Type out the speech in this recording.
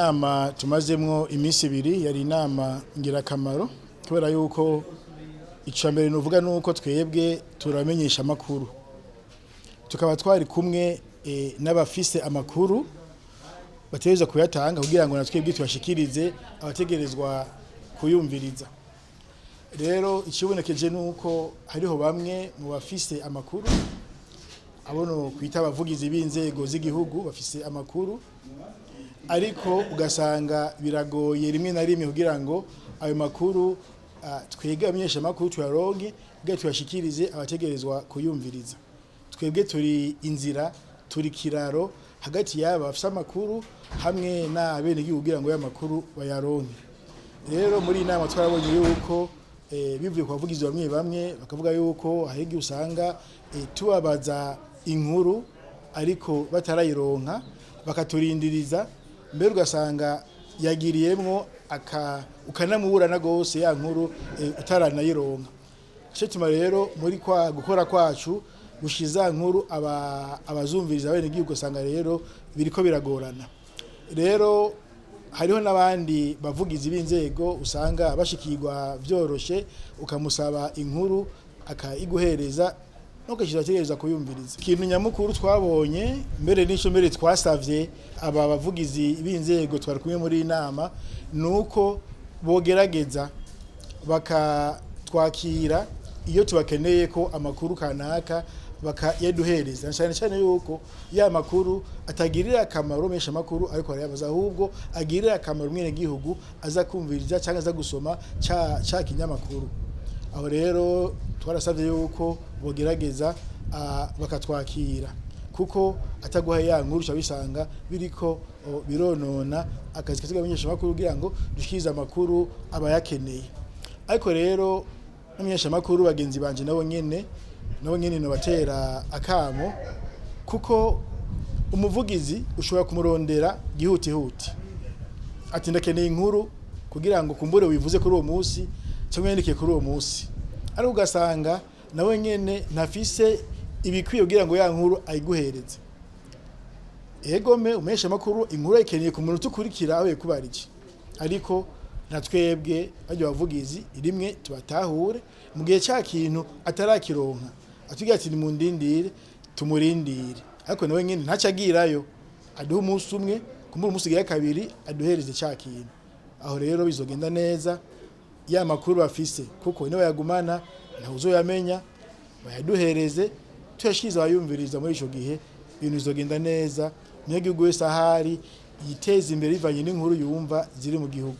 inama tumazemwo iminsi ibiri yari inama ngirakamaro kubera yuko icambere nuvuga nuko twebwe turamenyesha makuru tukaba twari kumwe n'abafise amakuru bategerezwa kuyatanga kugira ngo natwebwe tubashikirize abategerezwa kuyumviriza. Rero ikibonekeje nuko hariho bamwe mu bafise amakuru abono kwita abavugizi binzego zigihugu bafise amakuru, ariko ugasanga biragoye rimwe na rimwe kugira ngo ayo makuru twebwe abamenyeshamakuru tuyaronke kugira tuyashikirize abategerezwa kuyumviriza. Twebwe turi inzira, turi kiraro hagati y'aba bafise amakuru hamwe n'abene gihugu kugira ngo ya makuru bayaronke. Rero muri inama twarabonye yuko bivuye ku bavugizi bamwe bamwe bakavuga yuko ahigi usanga tubabaza inkuru ariko batarayironka bakaturindiriza, mbere ugasanga yagiriyemwo ukanamuburana gose ya nkuru utaranayironka. Cetuma rero muri kwa gukora kwacu gushiza nkuru abazumviriza bene gihugu usanga rero biriko biragorana. Rero hariho nabandi bavugizi binzego usanga bashikirwa vyoroshe ukamusaba inkuru akayiguhereza nokashira tegereza kuyumviriza. Ikintu nyamukuru twabonye mbere n'isho mbere twasavye aba bavugizi binzego twari kumwe muri inama nuko bogerageza bakatwakira iyo tubakeneye ko amakuru kanaka bakayaduhereza, cyane cyane yuko ya makuru atagirira akamaro mesha makuru ariko arayabaza ahubwo agirira akamaro mwene gihugu aza kumviriza cyangwa aza gusoma ca kinyamakuru. Aho rero twarasavye yuko bogerageza bakatwakira kuko ataguha ya nkuru cyabisanga biriko bironona akazi kazigamenyesha makuru kugira ngo dushikiza amakuru abayakeneye. Ariko rero n'amenyesha makuru bagenzi banje nabo nyene no batera akamo kuko umuvugizi ushobora kumurondera gihuti ati ndakeneye inkuru kugira ngo kumbure wivuze kuri uwo munsi cyangwa yandike kuri uwo munsi, ariko ugasanga nawe nyene ntafise ibikwiye kugira ngo ya nkuru ayiguhereze. Egome umesha makuru inkuru ayikeneye ku muntu tukurikira aho yekubariki, ariko natwebwe bajye bavugizi rimwe tubatahure mu gihe cya kintu atarakironka atugira ati nimundindire tumurindire, ariko nawe nyene ntacagirayo aduha umunsi umwe kumbura umunsi ya kabiri aduhereze cya kintu. Aho rero bizogenda neza ya makuru bafise kuko niwe yagumana nta uzoyamenya bayaduhereze tuyashiza bayumviriza. Muri ico gihe ibintu bizogenda neza, niyo gihugu wese ahari yiteza imbere bivanye n'inkuru yumva ziri mu gihugu.